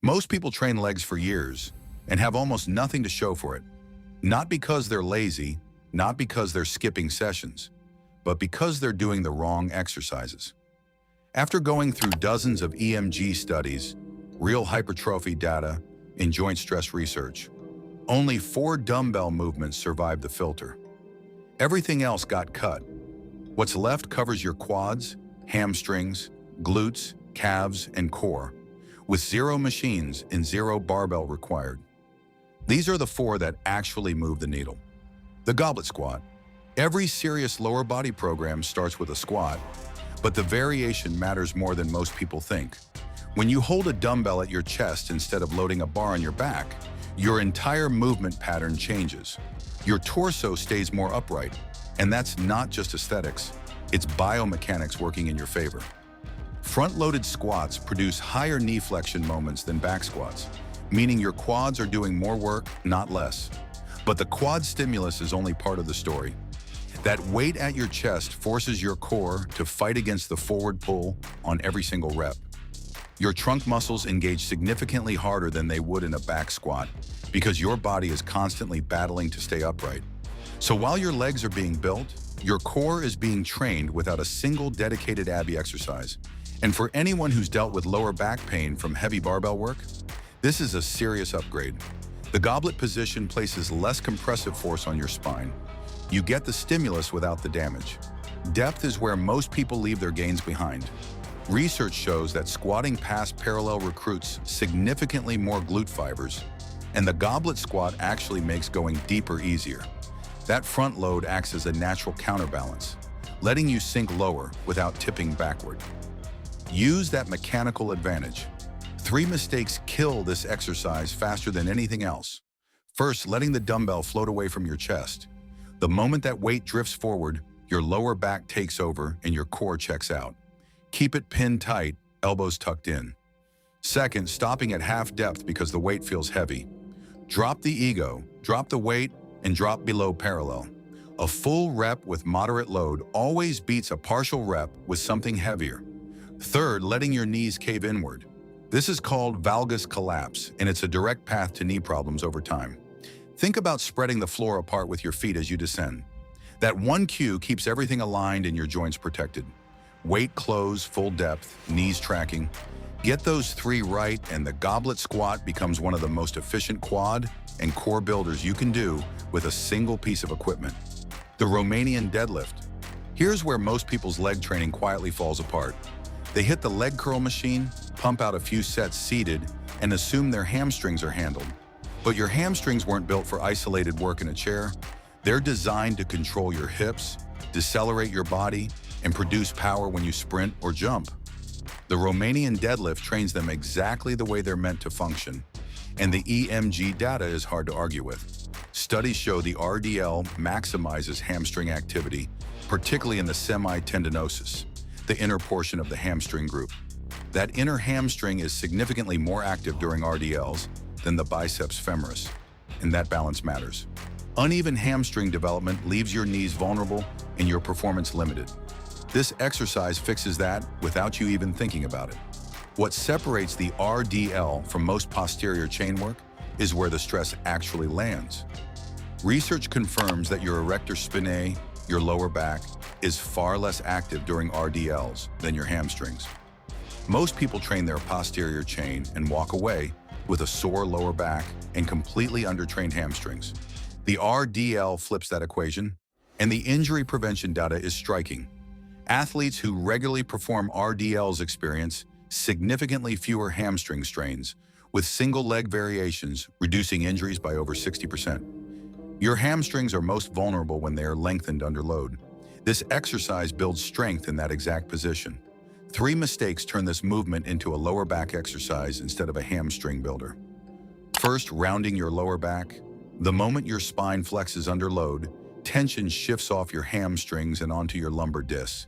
Most people train legs for years and have almost nothing to show for it. Not because they're lazy, not because they're skipping sessions, but because they're doing the wrong exercises. After going through dozens of EMG studies, real hypertrophy data, and joint stress research, only 4 dumbbell movements survived the filter. Everything else got cut. What's left covers your quads, hamstrings, glutes, calves, and core, with 0 machines and 0 barbell required. These are the 4 that actually move the needle. The goblet squat. Every serious lower body program starts with a squat, but the variation matters more than most people think. When you hold a dumbbell at your chest instead of loading a bar on your back, your entire movement pattern changes. Your torso stays more upright, and that's not just aesthetics, it's biomechanics working in your favor. Front-loaded squats produce higher knee flexion moments than back squats, meaning your quads are doing more work, not less. But the quad stimulus is only part of the story. That weight at your chest forces your core to fight against the forward pull on every single rep. Your trunk muscles engage significantly harder than they would in a back squat because your body is constantly battling to stay upright. So while your legs are being built, your core is being trained without a single dedicated ab exercise. And for anyone who's dealt with lower back pain from heavy barbell work, this is a serious upgrade. The goblet position places less compressive force on your spine. You get the stimulus without the damage. Depth is where most people leave their gains behind. Research shows that squatting past parallel recruits significantly more glute fibers, and the goblet squat actually makes going deeper easier. That front load acts as a natural counterbalance, letting you sink lower without tipping backward. Use that mechanical advantage. 3 mistakes kill this exercise faster than anything else. First, letting the dumbbell float away from your chest. The moment that weight drifts forward, your lower back takes over and your core checks out. Keep it pinned tight, elbows tucked in. Second, stopping at half depth because the weight feels heavy. Drop the ego, drop the weight, and drop below parallel. A full rep with moderate load always beats a partial rep with something heavier. Third, letting your knees cave inward. This is called valgus collapse, and it's a direct path to knee problems over time. Think about spreading the floor apart with your feet as you descend. That one cue keeps everything aligned and your joints protected. Weight close, full depth, knees tracking. Get those 3 right, and the goblet squat becomes one of the most efficient quad and core builders you can do with a single piece of equipment. The Romanian deadlift. Here's where most people's leg training quietly falls apart. They hit the leg curl machine, pump out a few sets seated, and assume their hamstrings are handled. But your hamstrings weren't built for isolated work in a chair. They're designed to control your hips, decelerate your body, and produce power when you sprint or jump. The Romanian deadlift trains them exactly the way they're meant to function, and the EMG data is hard to argue with. Studies show the RDL maximizes hamstring activity, particularly in the semitendinosus, the inner portion of the hamstring group. That inner hamstring is significantly more active during RDLs than the biceps femoris, and that balance matters. Uneven hamstring development leaves your knees vulnerable and your performance limited. This exercise fixes that without you even thinking about it. What separates the RDL from most posterior chain work is where the stress actually lands. Research confirms that your erector spinae, your lower back, is far less active during RDLs than your hamstrings. Most people train their posterior chain and walk away with a sore lower back and completely undertrained hamstrings. The RDL flips that equation, and the injury prevention data is striking. Athletes who regularly perform RDLs experience significantly fewer hamstring strains, with single leg variations reducing injuries by over 60%. Your hamstrings are most vulnerable when they are lengthened under load. This exercise builds strength in that exact position. 3 mistakes turn this movement into a lower back exercise instead of a hamstring builder. First, rounding your lower back. The moment your spine flexes under load, tension shifts off your hamstrings and onto your lumbar discs.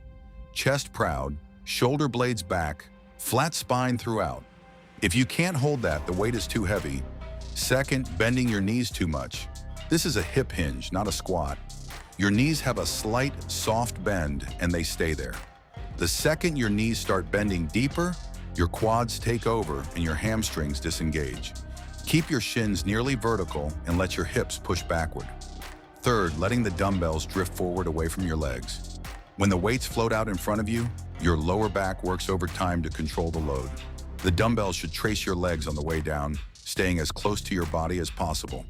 Chest proud, shoulder blades back, flat spine throughout. If you can't hold that, the weight is too heavy. Second, bending your knees too much. This is a hip hinge, not a squat. Your knees have a slight, soft bend, and they stay there. The second your knees start bending deeper, Your quads take over and your hamstrings disengage. Keep your shins nearly vertical and let your hips push backward. Third, letting the dumbbells drift forward away from your legs. When the weights float out in front of you, your lower back works overtime to control the load. The dumbbells should trace your legs on the way down, staying as close to your body as possible.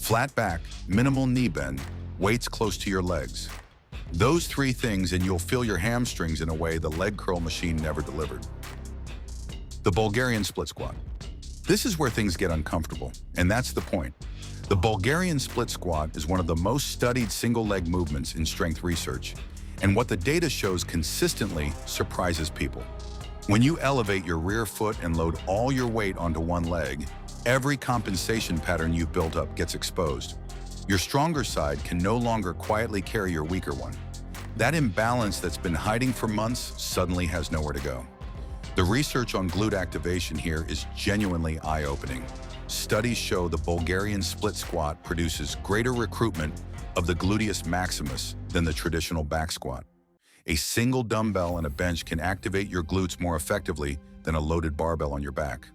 Flat back, minimal knee bend, weights close to your legs. Those three things and you'll feel your hamstrings in a way the leg curl machine never delivered. The Bulgarian split squat. This is where things get uncomfortable, and that's the point. The Bulgarian split squat is one of the most studied single leg movements in strength research, and what the data shows consistently surprises people. When you elevate your rear foot and load all your weight onto one leg, every compensation pattern you've built up gets exposed. Your stronger side can no longer quietly carry your weaker one. That imbalance that's been hiding for months suddenly has nowhere to go. The research on glute activation here is genuinely eye-opening. Studies show the Bulgarian split squat produces greater recruitment of the gluteus maximus than the traditional back squat. A single dumbbell and a bench can activate your glutes more effectively than a loaded barbell on your back.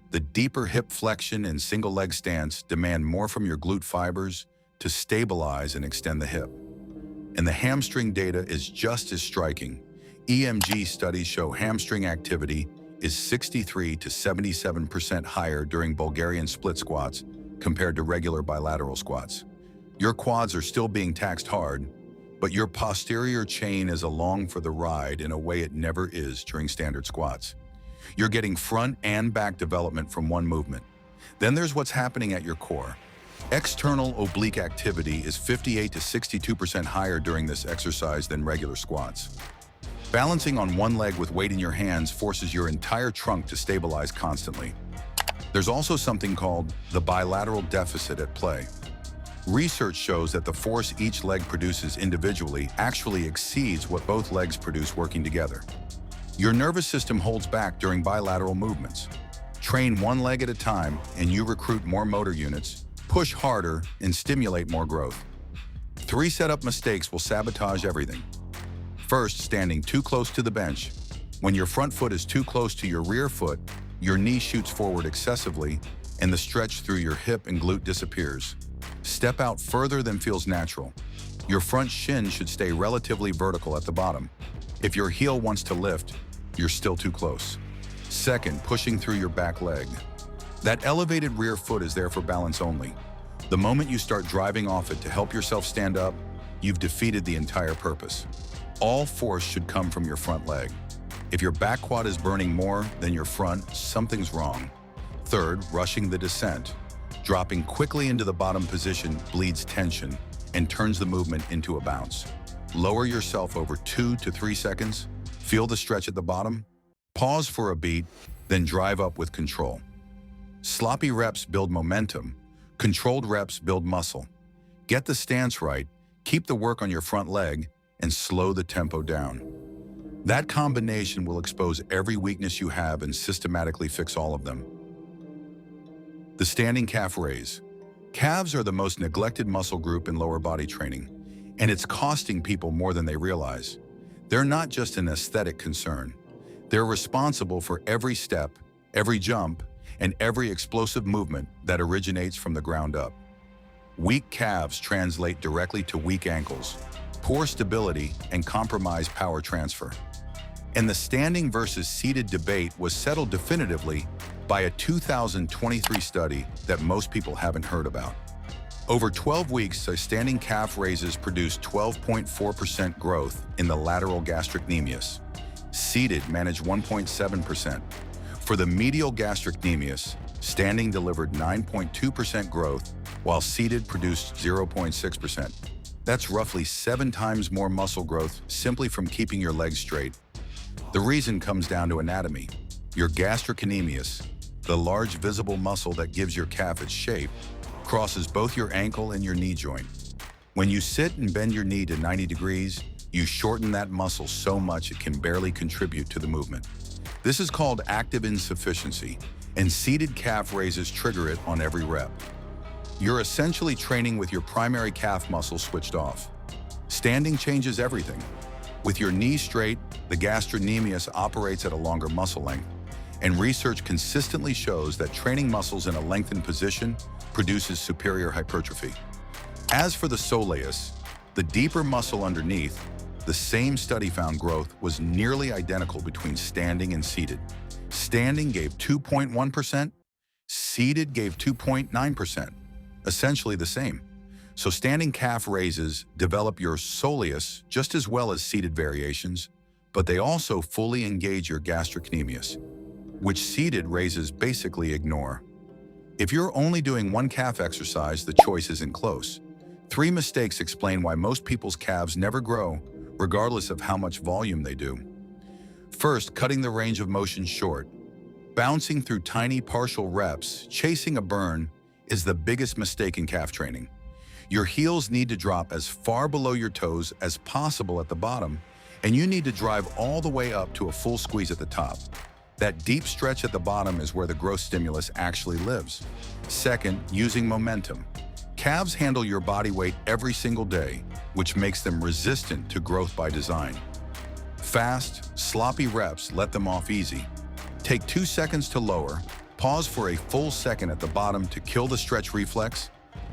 The deeper hip flexion and single leg stance demand more from your glute fibers to stabilize and extend the hip. And the hamstring data is just as striking. EMG studies show hamstring activity is 63 to 77% higher during Bulgarian split squats compared to regular bilateral squats. Your quads are still being taxed hard, but your posterior chain is along for the ride in a way it never is during standard squats. You're getting front and back development from one movement. Then there's what's happening at your core. External oblique activity is 58 to 62% higher during this exercise than regular squats. Balancing on one leg with weight in your hands forces your entire trunk to stabilize constantly. There's also something called the bilateral deficit at play. Research shows that the force each leg produces individually actually exceeds what both legs produce working together. Your nervous system holds back during bilateral movements. Train one leg at a time and you recruit more motor units, push harder, and stimulate more growth. 3 setup mistakes will sabotage everything. First, standing too close to the bench. When your front foot is too close to your rear foot, your knee shoots forward excessively and the stretch through your hip and glute disappears. Step out further than feels natural. Your front shin should stay relatively vertical at the bottom. If your heel wants to lift, you're still too close. Second, pushing through your back leg. That elevated rear foot is there for balance only. The moment you start driving off it to help yourself stand up, you've defeated the entire purpose. All force should come from your front leg. If your back quad is burning more than your front, something's wrong. Third, rushing the descent. Dropping quickly into the bottom position bleeds tension and turns the movement into a bounce. Lower yourself over 2 to 3 seconds. Feel the stretch at the bottom. Pause for a beat, then drive up with control. Sloppy reps build momentum. Controlled reps build muscle. Get the stance right, keep the work on your front leg, and slow the tempo down. That combination will expose every weakness you have and systematically fix all of them. The standing calf raise. Calves are the most neglected muscle group in lower body training, and it's costing people more than they realize. They're not just an aesthetic concern. They're responsible for every step, every jump, and every explosive movement that originates from the ground up. Weak calves translate directly to weak ankles, poor stability, and compromised power transfer. And the standing versus seated debate was settled definitively by a 2023 study that most people haven't heard about. Over 12 weeks, standing calf raises produced 12.4% growth in the lateral gastrocnemius. Seated managed 1.7%. For the medial gastrocnemius, standing delivered 9.2% growth, while seated produced 0.6%. That's roughly 7 times more muscle growth simply from keeping your legs straight. The reason comes down to anatomy. Your gastrocnemius, the large visible muscle that gives your calf its shape, crosses both your ankle and your knee joint. When you sit and bend your knee to 90 degrees, you shorten that muscle so much it can barely contribute to the movement. This is called active insufficiency, and seated calf raises trigger it on every rep. You're essentially training with your primary calf muscle switched off. Standing changes everything. With your knee straight, the gastrocnemius operates at a longer muscle length, and research consistently shows that training muscles in a lengthened position produces superior hypertrophy. As for the soleus, the deeper muscle underneath, the same study found growth was nearly identical between standing and seated. Standing gave 2.1%, seated gave 2.9%, essentially the same. So standing calf raises develop your soleus just as well as seated variations, but they also fully engage your gastrocnemius, which seated raises basically ignore. If you're only doing one calf exercise, the choice isn't close. 3 mistakes explain why most people's calves never grow, regardless of how much volume they do. First, cutting the range of motion short. Bouncing through tiny partial reps, chasing a burn, is the biggest mistake in calf training. Your heels need to drop as far below your toes as possible at the bottom, and you need to drive all the way up to a full squeeze at the top. That deep stretch at the bottom is where the growth stimulus actually lives. Second, using momentum. Calves handle your body weight every single day, which makes them resistant to growth by design. Fast, sloppy reps let them off easy. Take 2 seconds to lower, pause for a full second at the bottom to kill the stretch reflex,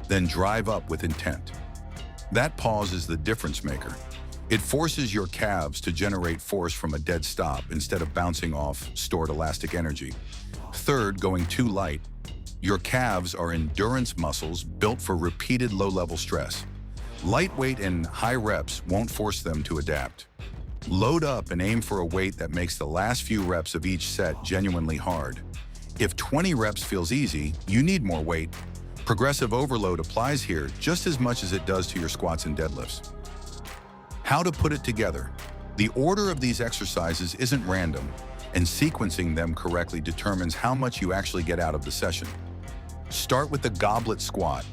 then drive up with intent. That pause is the difference maker. It forces your calves to generate force from a dead stop instead of bouncing off stored elastic energy. Third, going too light. Your calves are endurance muscles built for repeated low-level stress. Lightweight and high reps won't force them to adapt. Load up and aim for a weight that makes the last few reps of each set genuinely hard. If 20 reps feels easy, you need more weight. Progressive overload applies here just as much as it does to your squats and deadlifts. How to put it together. The order of these exercises isn't random, and sequencing them correctly determines how much you actually get out of the session. Start with the goblet squat.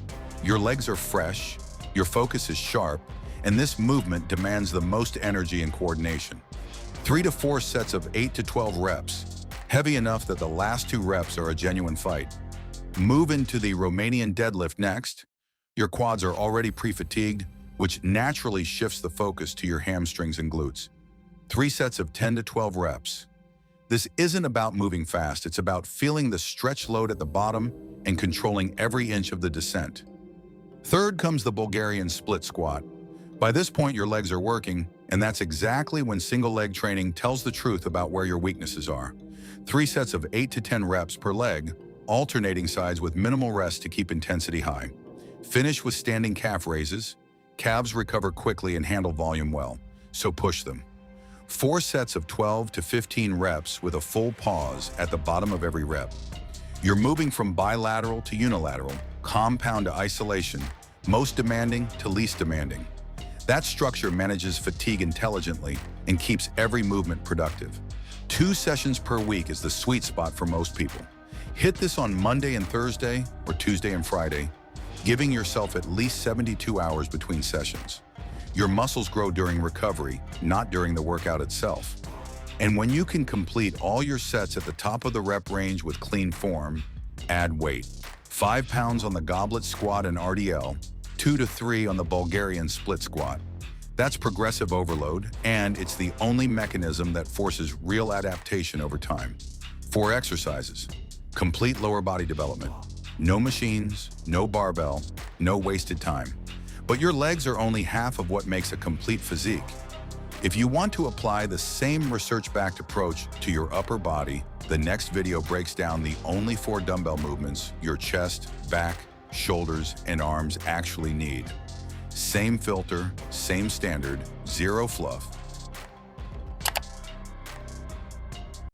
Your legs are fresh, your focus is sharp, and this movement demands the most energy and coordination. 3 to 4 sets of 8 to 12 reps, heavy enough that the last 2 reps are a genuine fight. Move into the Romanian deadlift next. Your quads are already pre-fatigued, which naturally shifts the focus to your hamstrings and glutes. 3 sets of 10 to 12 reps. This isn't about moving fast, it's about feeling the stretch load at the bottom and controlling every inch of the descent. Third comes the Bulgarian split squat. By this point, your legs are working, and that's exactly when single leg training tells the truth about where your weaknesses are. 3 sets of 8 to 10 reps per leg, alternating sides with minimal rest to keep intensity high. Finish with standing calf raises. Calves recover quickly and handle volume well, so push them. 4 sets of 12 to 15 reps with a full pause at the bottom of every rep. You're moving from bilateral to unilateral, compound to isolation, most demanding to least demanding. That structure manages fatigue intelligently and keeps every movement productive. 2 sessions per week is the sweet spot for most people. Hit this on Monday and Thursday or Tuesday and Friday, giving yourself at least 72 hours between sessions. Your muscles grow during recovery, not during the workout itself. And when you can complete all your sets at the top of the rep range with clean form, add weight. 5 pounds on the goblet squat and RDL, 2 to 3 on the Bulgarian split squat. That's progressive overload, and it's the only mechanism that forces real adaptation over time. 4 exercises. Complete lower body development. No machines, no barbell, no wasted time. But your legs are only half of what makes a complete physique. If you want to apply the same research-backed approach to your upper body, the next video breaks down the only 4 dumbbell movements your chest, back, shoulders, and arms actually need. Same filter, same standard, zero fluff.